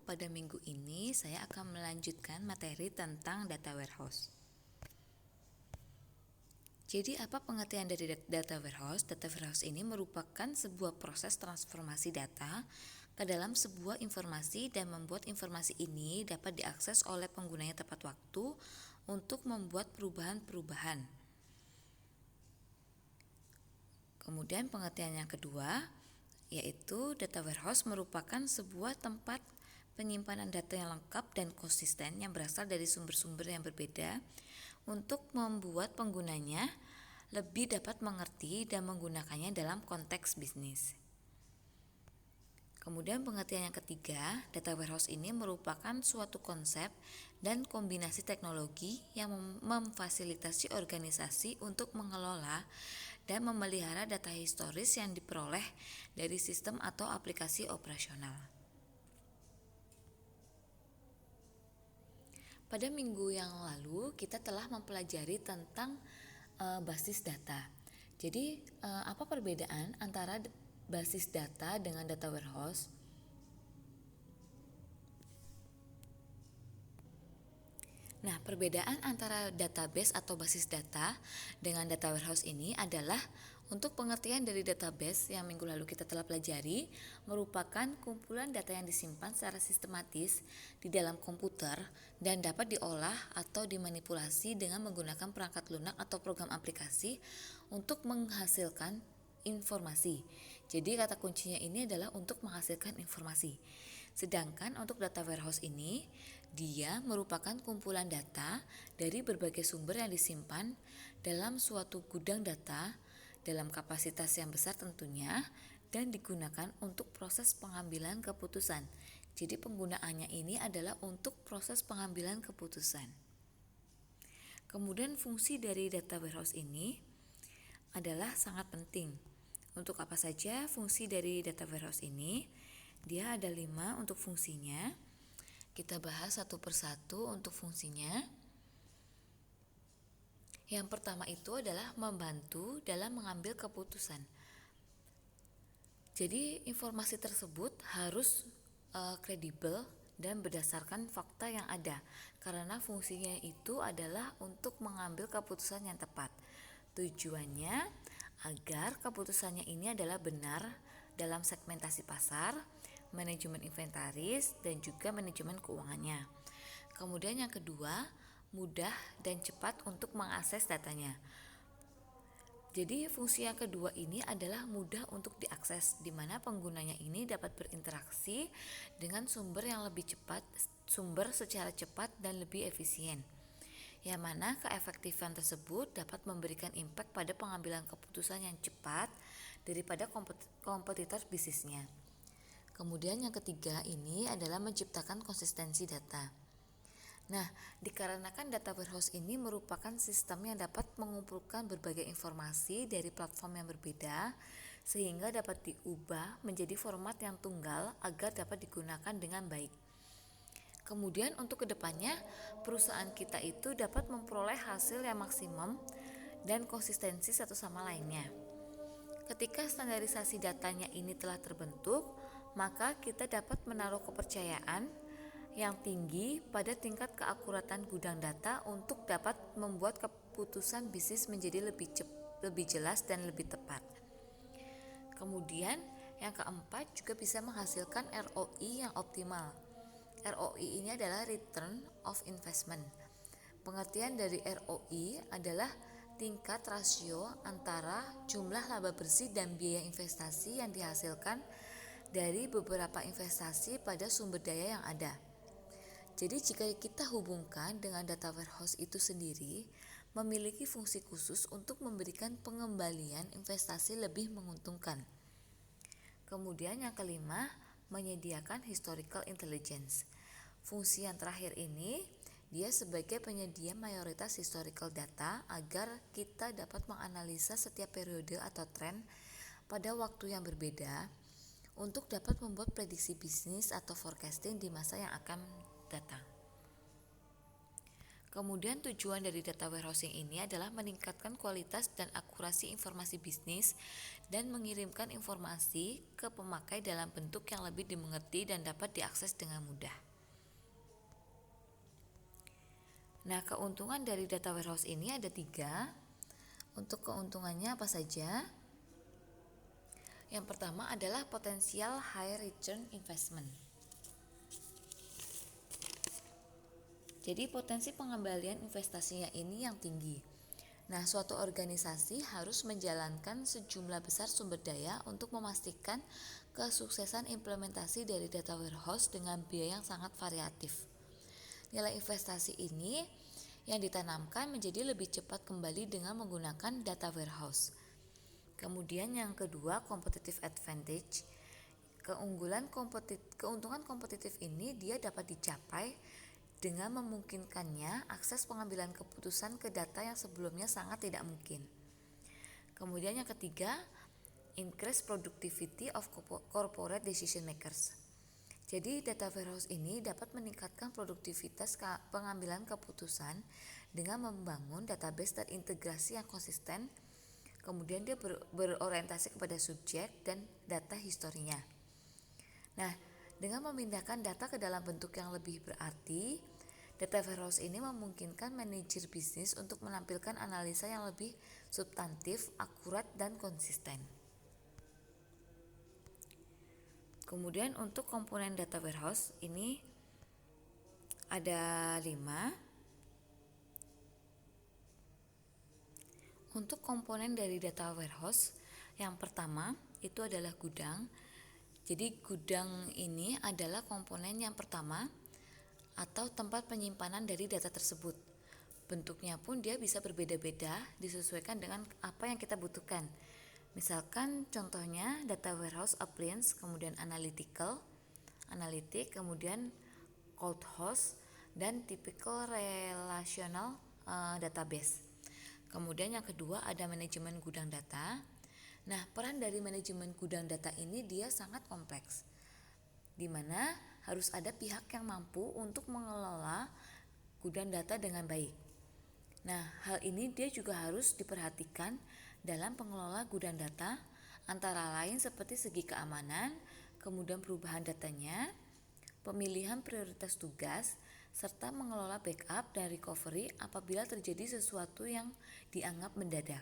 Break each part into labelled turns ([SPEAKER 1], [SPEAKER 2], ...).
[SPEAKER 1] pada minggu ini saya akan melanjutkan materi tentang data warehouse. Jadi apa pengertian dari data warehouse? Data warehouse ini merupakan sebuah proses transformasi data ke dalam sebuah informasi dan membuat informasi ini dapat diakses oleh penggunanya tepat waktu untuk membuat perubahan-perubahan. Kemudian pengertian yang kedua, yaitu data warehouse merupakan sebuah tempat penyimpanan data yang lengkap dan konsisten yang berasal dari sumber-sumber yang berbeda untuk membuat penggunanya lebih dapat mengerti dan menggunakannya dalam konteks bisnis. Kemudian pengertian yang ketiga, data warehouse ini merupakan suatu konsep dan kombinasi teknologi yang memfasilitasi organisasi untuk mengelola dan memelihara data historis yang diperoleh dari sistem atau aplikasi operasional. Pada minggu yang lalu kita telah mempelajari tentang basis data. Jadi apa perbedaan antara basis data dengan data warehouse? Nah, perbedaan antara database atau basis data dengan data warehouse ini adalah untuk pengertian dari database yang minggu lalu kita telah pelajari merupakan kumpulan data yang disimpan secara sistematis di dalam komputer dan dapat diolah atau dimanipulasi dengan menggunakan perangkat lunak atau program aplikasi untuk menghasilkan informasi. Jadi kata kuncinya ini adalah untuk menghasilkan informasi. Sedangkan untuk data warehouse ini, dia merupakan kumpulan data dari berbagai sumber yang disimpan dalam suatu gudang data dalam kapasitas yang besar tentunya dan digunakan untuk proses pengambilan keputusan. Jadi penggunaannya ini adalah untuk proses pengambilan keputusan. Kemudian fungsi dari data warehouse ini adalah sangat penting. Untuk apa saja fungsi dari data warehouse ini? Dia ada 5 untuk fungsinya. Kita bahas satu persatu untuk fungsinya. Yang pertama itu adalah membantu dalam mengambil keputusan. Jadi informasi tersebut harus kredibel dan berdasarkan fakta yang ada, karena fungsinya itu adalah untuk mengambil keputusan yang tepat. Tujuannya agar keputusannya ini adalah benar dalam segmentasi pasar, manajemen inventaris, dan juga manajemen keuangannya. Kemudian yang kedua, mudah dan cepat untuk mengakses datanya. Jadi fungsi yang kedua ini adalah mudah untuk diakses, di mana penggunanya ini dapat berinteraksi dengan sumber yang lebih cepat, sumber secara cepat dan lebih efisien. Yang mana keefektifan tersebut dapat memberikan impact pada pengambilan keputusan yang cepat daripada kompetitor bisnisnya. Kemudian yang ketiga ini adalah menciptakan konsistensi data. Nah, dikarenakan data warehouse ini merupakan sistem yang dapat mengumpulkan berbagai informasi dari platform yang berbeda sehingga dapat diubah menjadi format yang tunggal agar dapat digunakan dengan baik. Kemudian untuk kedepannya perusahaan kita itu dapat memperoleh hasil yang maksimum dan konsistensi satu sama lainnya. Ketika standarisasi datanya ini telah terbentuk, maka kita dapat menaruh kepercayaan yang tinggi pada tingkat keakuratan gudang data untuk dapat membuat keputusan bisnis menjadi lebih jelas dan lebih tepat. Kemudian yang keempat juga bisa menghasilkan ROI yang optimal. ROI ini adalah Return of Investment. Pengertian dari ROI adalah tingkat rasio antara jumlah laba bersih dan biaya investasi yang dihasilkan dari beberapa investasi pada sumber daya yang ada. Jadi jika kita hubungkan dengan data warehouse itu sendiri, memiliki fungsi khusus untuk memberikan pengembalian investasi lebih menguntungkan. Kemudian yang kelima, menyediakan historical intelligence. Fungsi yang terakhir ini, dia sebagai penyedia mayoritas historical data agar kita dapat menganalisa setiap periode atau tren pada waktu yang berbeda untuk dapat membuat prediksi bisnis atau forecasting di masa yang akan datang. Kemudian tujuan dari data warehousing ini adalah meningkatkan kualitas dan akurasi informasi bisnis dan mengirimkan informasi ke pemakai dalam bentuk yang lebih dimengerti dan dapat diakses dengan mudah. Nah, keuntungan dari data warehouse ini ada 3. Untuk keuntungannya apa saja? Yang pertama adalah potensial high return investment. Jadi potensi pengembalian investasinya ini yang tinggi. Nah, suatu organisasi harus menjalankan sejumlah besar sumber daya untuk memastikan kesuksesan implementasi dari data warehouse dengan biaya yang sangat variatif. Nilai investasi ini yang ditanamkan menjadi lebih cepat kembali dengan menggunakan data warehouse. Kemudian yang kedua, competitive advantage. Keuntungan kompetitif ini dia dapat dicapai dengan memungkinkannya akses pengambilan keputusan ke data yang sebelumnya sangat tidak mungkin. Kemudian yang ketiga, increase productivity of corporate decision makers. Jadi data warehouse ini dapat meningkatkan produktivitas pengambilan keputusan dengan membangun database terintegrasi yang konsisten. Kemudian dia berorientasi kepada subjek dan data historinya. Nah, dengan memindahkan data ke dalam bentuk yang lebih berarti, data warehouse ini memungkinkan manajer bisnis untuk menampilkan analisa yang lebih substantif, akurat, dan konsisten. Kemudian untuk komponen data warehouse ini ada 5. Untuk komponen dari data warehouse, yang pertama itu adalah gudang. Jadi gudang ini adalah komponen yang pertama atau tempat penyimpanan dari data tersebut. Bentuknya pun dia bisa berbeda-beda disesuaikan dengan apa yang kita butuhkan. Misalkan contohnya data warehouse appliance, kemudian analytic, kemudian cold host, dan typical relational database. Kemudian yang kedua ada manajemen gudang data. Nah, peran dari manajemen gudang data ini dia sangat kompleks, di mana harus ada pihak yang mampu untuk mengelola gudang data dengan baik. Nah, hal ini dia juga harus diperhatikan dalam pengelola gudang data, antara lain seperti segi keamanan, kemudian perubahan datanya, pemilihan prioritas tugas, serta mengelola backup dan recovery apabila terjadi sesuatu yang dianggap mendadak.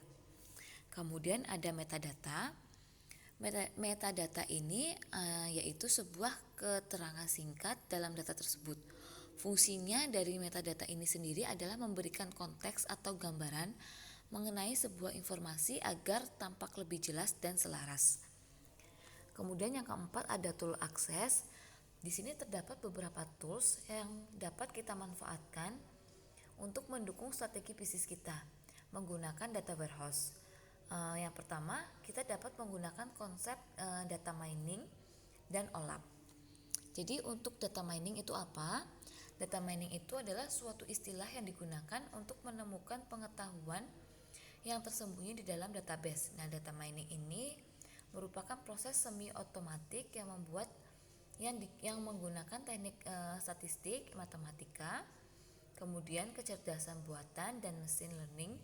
[SPEAKER 1] Kemudian ada metadata. Metadata ini yaitu sebuah keterangan singkat dalam data tersebut. Fungsinya dari metadata ini sendiri adalah memberikan konteks atau gambaran mengenai sebuah informasi agar tampak lebih jelas dan selaras. Kemudian yang keempat ada tool access. Di sini terdapat beberapa tools yang dapat kita manfaatkan untuk mendukung strategi bisnis kita menggunakan data warehouse. Yang pertama, kita dapat menggunakan konsep data mining dan OLAP. Jadi untuk data mining itu apa? Data mining itu adalah suatu istilah yang digunakan untuk menemukan pengetahuan yang tersembunyi di dalam database. Nah, data mining ini merupakan proses semi otomatik yang menggunakan teknik statistik, matematika, kemudian kecerdasan buatan dan mesin learning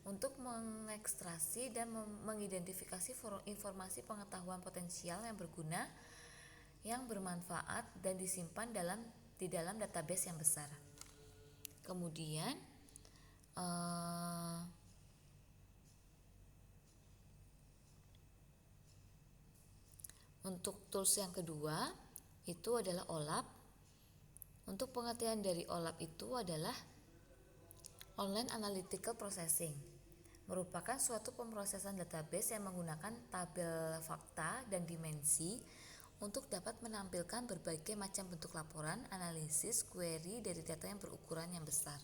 [SPEAKER 1] untuk mengekstraksi dan mengidentifikasi informasi pengetahuan potensial yang berguna, yang bermanfaat dan disimpan di dalam database yang besar. Kemudian untuk tools yang kedua itu adalah OLAP. Untuk pengertian dari OLAP itu adalah Online Analytical Processing, merupakan suatu pemrosesan database yang menggunakan tabel fakta dan dimensi untuk dapat menampilkan berbagai macam bentuk laporan, analisis, query dari data yang berukuran yang besar.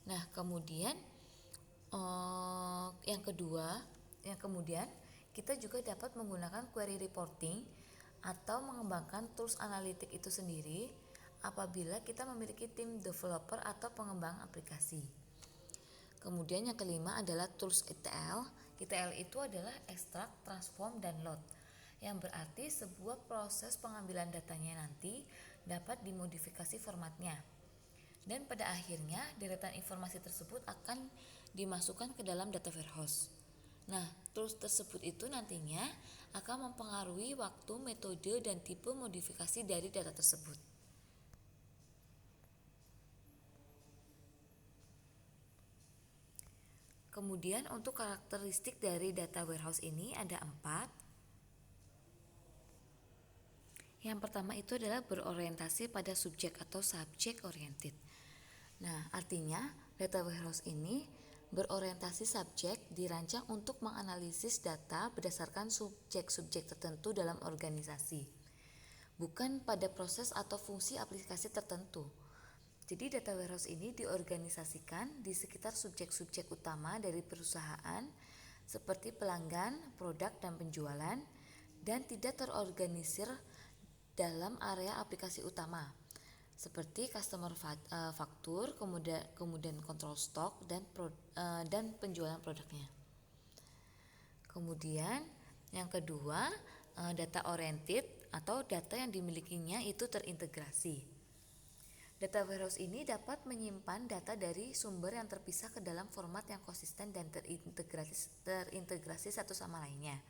[SPEAKER 1] Nah, kemudian kemudian kita juga dapat menggunakan query reporting atau mengembangkan tools analitik itu sendiri apabila kita memiliki tim developer atau pengembang aplikasi. Kemudian yang kelima adalah tools ETL. ETL itu adalah extract, transform, dan load, yang berarti sebuah proses pengambilan datanya nanti dapat dimodifikasi formatnya. Dan pada akhirnya deretan informasi tersebut akan dimasukkan ke dalam data warehouse. Nah, tools tersebut itu nantinya akan mempengaruhi waktu, metode, dan tipe modifikasi dari data tersebut. Kemudian untuk karakteristik dari data warehouse ini ada 4. Yang pertama itu adalah berorientasi pada subjek atau subject oriented. Nah, artinya data warehouse ini berorientasi subjek, dirancang untuk menganalisis data berdasarkan subjek-subjek tertentu dalam organisasi, bukan pada proses atau fungsi aplikasi tertentu. Jadi data warehouse ini diorganisasikan di sekitar subjek-subjek utama dari perusahaan seperti pelanggan, produk, dan penjualan, dan tidak terorganisir dalam area aplikasi utama seperti customer faktur, kemudian kontrol stok, dan penjualan produknya. Kemudian yang kedua, data oriented atau data yang dimilikinya itu terintegrasi. Data warehouse ini dapat menyimpan data dari sumber yang terpisah ke dalam format yang konsisten dan terintegrasi satu sama lainnya.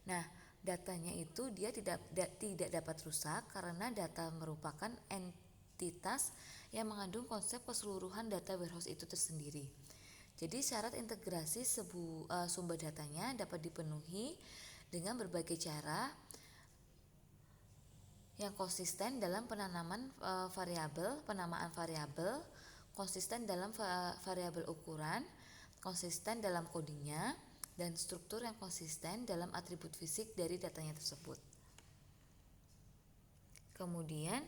[SPEAKER 1] Nah, datanya itu dia tidak dapat rusak karena data merupakan entitas yang mengandung konsep keseluruhan data warehouse itu tersendiri. Jadi syarat integrasi sumber datanya dapat dipenuhi dengan berbagai cara yang konsisten dalam penamaan variabel, konsisten dalam variabel ukuran, konsisten dalam codingnya, dan struktur yang konsisten dalam atribut fisik dari datanya tersebut. Kemudian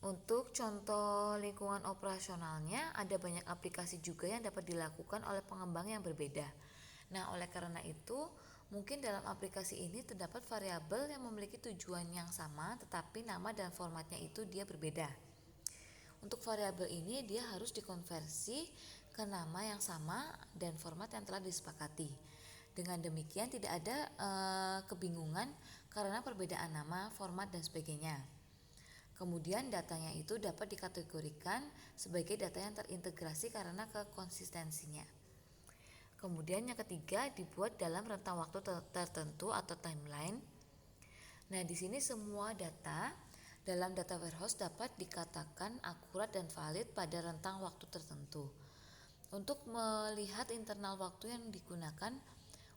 [SPEAKER 1] untuk contoh lingkungan operasionalnya ada banyak aplikasi juga yang dapat dilakukan oleh pengembang yang berbeda. Nah, oleh karena itu mungkin dalam aplikasi ini terdapat variabel yang memiliki tujuan yang sama tetapi nama dan formatnya itu dia berbeda. Untuk variabel ini dia harus dikonversi ke nama yang sama dan format yang telah disepakati. Dengan demikian tidak ada kebingungan karena perbedaan nama, format, dan sebagainya. Kemudian datanya itu dapat dikategorikan sebagai data yang terintegrasi karena kekonsistensinya. Kemudian yang ketiga dibuat dalam rentang waktu tertentu atau timeline. Nah, di sini semua data dalam data warehouse dapat dikatakan akurat dan valid pada rentang waktu tertentu. Untuk melihat internal waktu yang digunakan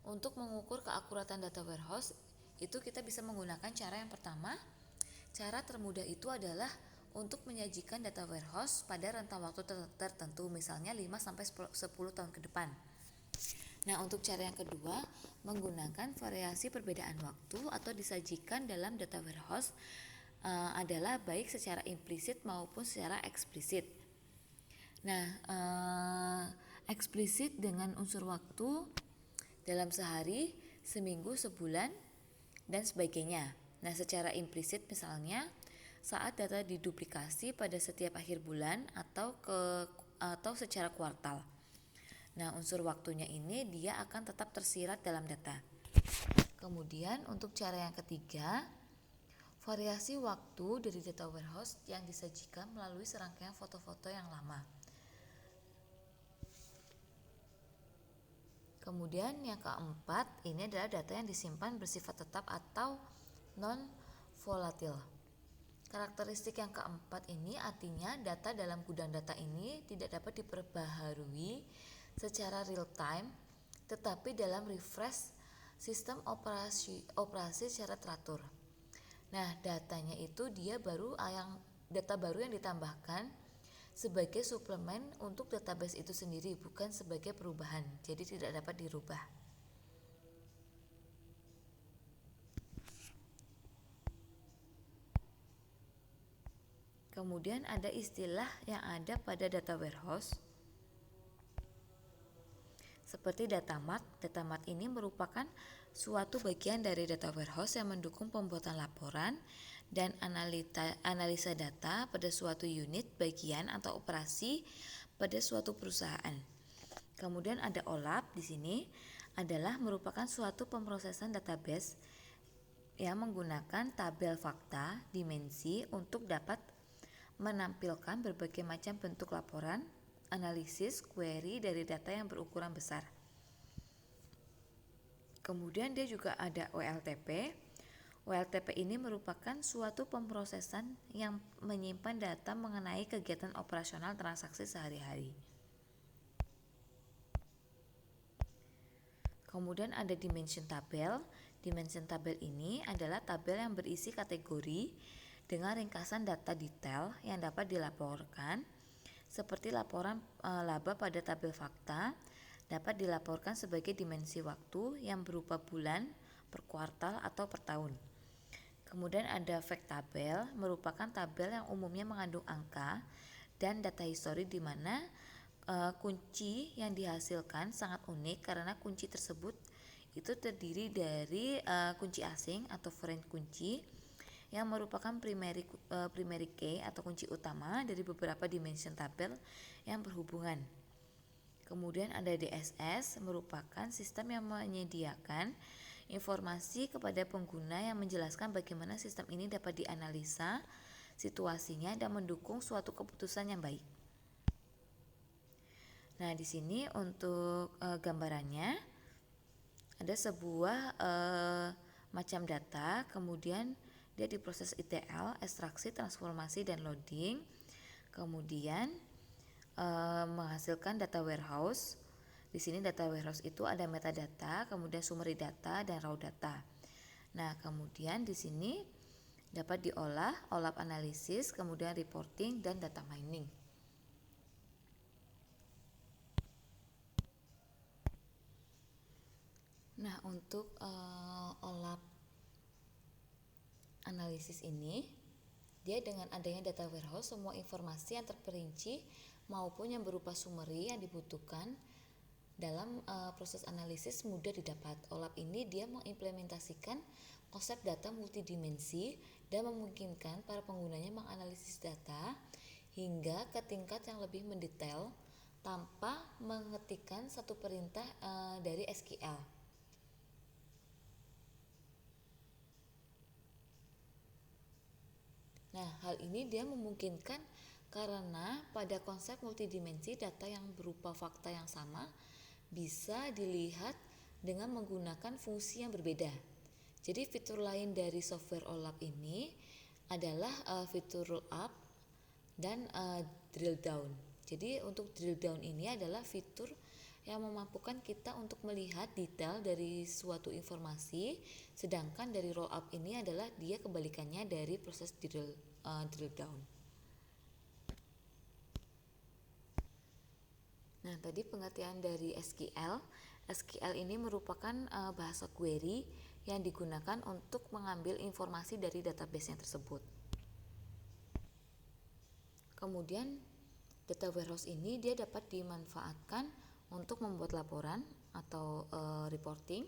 [SPEAKER 1] untuk mengukur keakuratan data warehouse, itu kita bisa menggunakan cara yang pertama. Cara termudah itu adalah untuk menyajikan data warehouse pada rentang waktu tertentu, misalnya 5-10 tahun ke depan. Nah, untuk cara yang kedua, menggunakan variasi perbedaan waktu atau disajikan dalam data warehouse adalah baik secara implisit maupun secara eksplisit. Nah, eksplisit dengan unsur waktu dalam sehari, seminggu, sebulan, dan sebagainya. Nah, secara implisit misalnya saat data diduplikasi pada setiap akhir bulan atau secara kuartal. Nah, unsur waktunya ini dia akan tetap tersirat dalam data. Kemudian untuk cara yang ketiga, variasi waktu dari data warehouse yang disajikan melalui serangkaian foto-foto yang lama. Kemudian yang keempat, ini adalah data yang disimpan bersifat tetap atau non-volatil. Karakteristik yang keempat ini artinya data dalam gudang data ini tidak dapat diperbaharui secara real time, tetapi dalam refresh sistem operasi secara teratur. Nah, datanya itu data baru yang ditambahkan sebagai suplemen untuk database itu sendiri, bukan sebagai perubahan. Jadi tidak dapat dirubah. Kemudian ada istilah yang ada pada data warehouse seperti data mart. Data mart ini merupakan suatu bagian dari data warehouse yang mendukung pembuatan laporan dan analisa data pada suatu unit, bagian, atau operasi pada suatu perusahaan. Kemudian ada OLAP di sini adalah merupakan suatu pemrosesan database yang menggunakan tabel fakta dimensi untuk dapat menampilkan berbagai macam bentuk laporan, analisis, query dari data yang berukuran besar. Kemudian dia juga ada OLTP. OLTP ini merupakan suatu pemrosesan yang menyimpan data mengenai kegiatan operasional transaksi sehari-hari. Kemudian ada dimension tabel. Dimension tabel ini adalah tabel yang berisi kategori dengan ringkasan data detail yang dapat dilaporkan, seperti laporan laba pada tabel fakta dapat dilaporkan sebagai dimensi waktu yang berupa bulan, per kuartal, atau per tahun. Kemudian ada fact tabel, merupakan tabel yang umumnya mengandung angka dan data histori di mana kunci yang dihasilkan sangat unik karena kunci tersebut itu terdiri dari kunci asing atau foreign kunci yang merupakan primary key atau kunci utama dari beberapa dimension tabel yang berhubungan. Kemudian ada DSS, merupakan sistem yang menyediakan informasi kepada pengguna yang menjelaskan bagaimana sistem ini dapat dianalisa situasinya dan mendukung suatu keputusan yang baik. Nah, di sini untuk gambarannya ada sebuah macam data, kemudian dia diproses ETL, ekstraksi, transformasi, dan loading. Kemudian menghasilkan data warehouse. Di sini data warehouse itu ada metadata, kemudian summary data dan raw data. Nah, kemudian di sini dapat diolah, OLAP analisis, kemudian reporting dan data mining. Nah, untuk OLAP analisis ini, dia dengan adanya data warehouse, semua informasi yang terperinci maupun yang berupa summary yang dibutuhkan dalam proses analisis mudah didapat. OLAP ini dia mengimplementasikan konsep data multidimensi dan memungkinkan para penggunanya menganalisis data hingga ke tingkat yang lebih mendetail tanpa mengetikkan satu perintah dari SQL. Nah, hal ini dia memungkinkan karena pada konsep multidimensi data yang berupa fakta yang sama bisa dilihat dengan menggunakan fungsi yang berbeda. Jadi fitur lain dari software OLAP ini adalah fitur roll up dan drill down. Jadi untuk drill down ini adalah fitur yang memampukan kita untuk melihat detail dari suatu informasi, sedangkan dari roll up ini adalah dia kebalikannya dari proses drill down. Nah, tadi pengertian dari SQL. SQL ini merupakan bahasa query yang digunakan untuk mengambil informasi dari database-nya tersebut. Kemudian data warehouse ini dia dapat dimanfaatkan untuk membuat laporan atau reporting,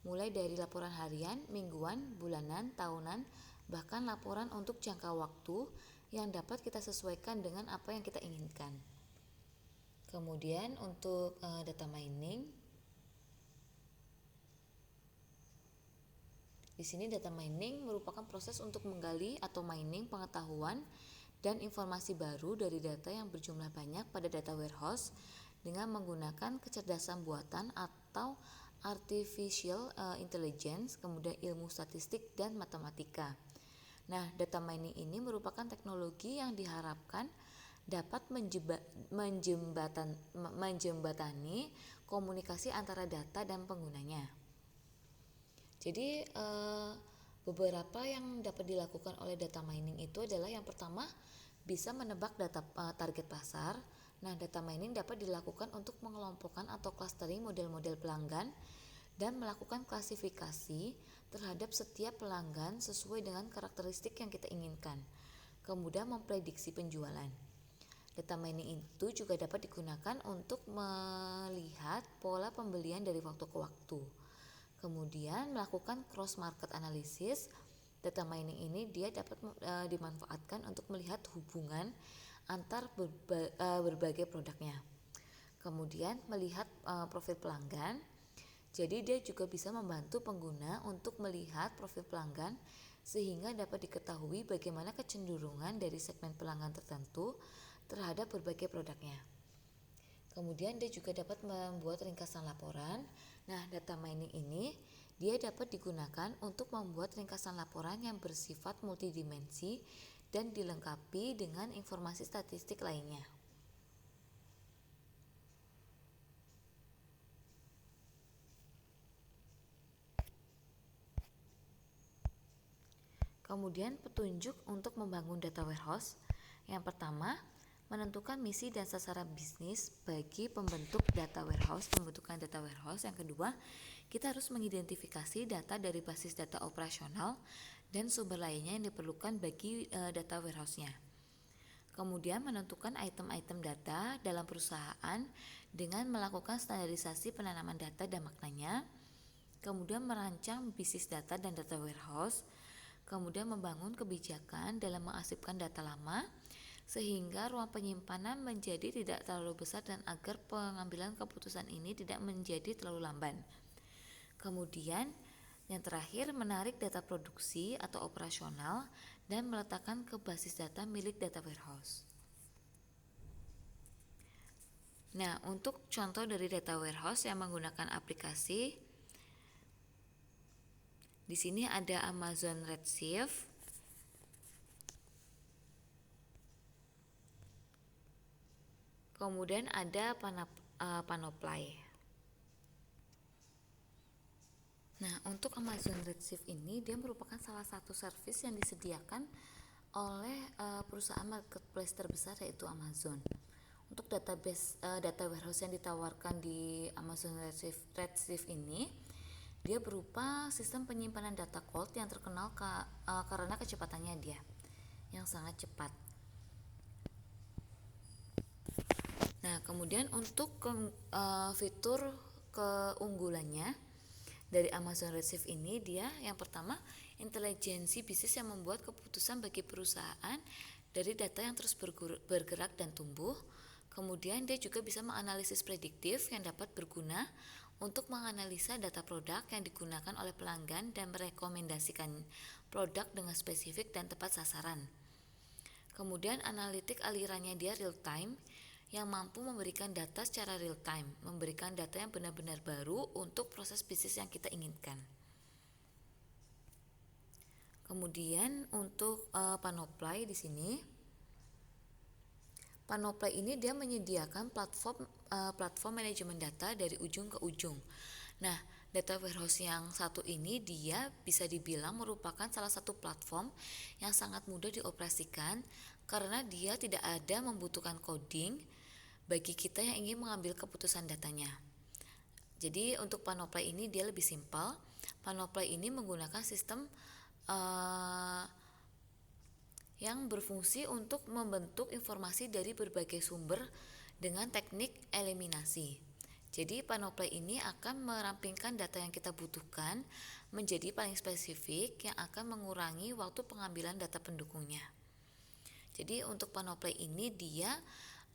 [SPEAKER 1] mulai dari laporan harian, mingguan, bulanan, tahunan, bahkan laporan untuk jangka waktu yang dapat kita sesuaikan dengan apa yang kita inginkan. Kemudian untuk data mining, di sini data mining merupakan proses untuk menggali atau mining pengetahuan dan informasi baru dari data yang berjumlah banyak pada data warehouse dengan menggunakan kecerdasan buatan atau artificial intelligence, kemudian ilmu statistik dan matematika. Nah, data mining ini merupakan teknologi yang diharapkan dapat menjembatani komunikasi antara data dan penggunanya. Jadi beberapa yang dapat dilakukan oleh data mining itu adalah yang pertama bisa menebak data target pasar. Nah, data mining dapat dilakukan untuk mengelompokkan atau clustering model-model pelanggan dan melakukan klasifikasi terhadap setiap pelanggan sesuai dengan karakteristik yang kita inginkan. Kemudian memprediksi penjualan. Data mining itu juga dapat digunakan untuk melihat pola pembelian dari waktu ke waktu. Kemudian melakukan cross market analysis. Data mining ini dia dapat dimanfaatkan untuk melihat hubungan antar berbagai produknya. Kemudian melihat profil pelanggan. Jadi dia juga bisa membantu pengguna untuk melihat profil pelanggan sehingga dapat diketahui bagaimana kecenderungan dari segmen pelanggan tertentu terhadap berbagai produknya. Kemudian dia juga dapat membuat ringkasan laporan. Nah, data mining ini dia dapat digunakan untuk membuat ringkasan laporan yang bersifat multidimensi dan dilengkapi dengan informasi statistik lainnya. Kemudian petunjuk untuk membangun data warehouse. Yang pertama, menentukan misi dan sasaran bisnis bagi pembentukan data warehouse. Yang kedua, kita harus mengidentifikasi data dari basis data operasional dan sumber lainnya yang diperlukan bagi data warehouse-nya. Kemudian menentukan item-item data dalam perusahaan dengan melakukan standarisasi penanaman data dan maknanya. Kemudian merancang bisnis data dan data warehouse. Kemudian membangun kebijakan dalam mengarsipkan data lama sehingga ruang penyimpanan menjadi tidak terlalu besar dan agar pengambilan keputusan ini tidak menjadi terlalu lamban. Kemudian yang terakhir, menarik data produksi atau operasional dan meletakkan ke basis data milik data warehouse. Nah, untuk contoh dari data warehouse yang menggunakan aplikasi, di sini ada Amazon Redshift, kemudian ada Panoply. Nah, untuk Amazon Redshift ini dia merupakan salah satu service yang disediakan oleh perusahaan marketplace terbesar yaitu Amazon. Untuk data warehouse yang ditawarkan di Amazon Redshift ini, dia berupa sistem penyimpanan data cold yang terkenal karena kecepatannya dia yang sangat cepat. Nah, kemudian untuk fitur keunggulannya dari Amazon Redshift ini, dia yang pertama, intelijensi bisnis yang membuat keputusan bagi perusahaan dari data yang terus bergerak dan tumbuh. Kemudian dia juga bisa menganalisis prediktif yang dapat berguna untuk menganalisa data produk yang digunakan oleh pelanggan dan merekomendasikan produk dengan spesifik dan tepat sasaran. Kemudian analitik alirannya dia real time yang mampu memberikan data secara real time, memberikan data yang benar-benar baru untuk proses bisnis yang kita inginkan. Kemudian untuk Panoply di sini, Panoply ini dia menyediakan platform manajemen data dari ujung ke ujung. Nah, data warehouse yang satu ini dia bisa dibilang merupakan salah satu platform yang sangat mudah dioperasikan karena dia tidak ada membutuhkan coding bagi kita yang ingin mengambil keputusan datanya. Jadi untuk Panoply ini dia lebih simpel. Panoply ini menggunakan sistem yang berfungsi untuk membentuk informasi dari berbagai sumber dengan teknik eliminasi. Jadi Panoply ini akan merampingkan data yang kita butuhkan menjadi paling spesifik yang akan mengurangi waktu pengambilan data pendukungnya. Jadi untuk Panoply ini dia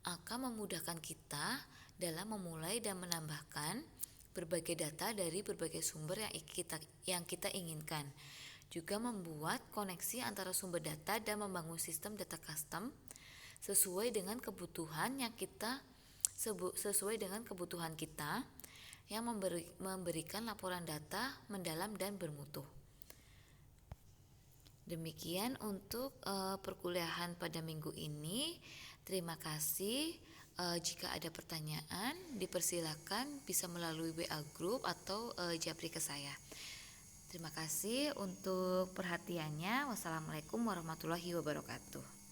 [SPEAKER 1] akan memudahkan kita dalam memulai dan menambahkan berbagai data dari berbagai sumber yang kita inginkan. Juga membuat koneksi antara sumber data dan membangun sistem data custom sesuai dengan kebutuhan kita yang memberikan laporan data mendalam dan bermutu. Demikian untuk perkuliahan pada minggu ini. Terima kasih. Jika ada pertanyaan, dipersilakan bisa melalui WA Group atau japri ke saya. Terima kasih untuk perhatiannya. Wassalamualaikum warahmatullahi wabarakatuh.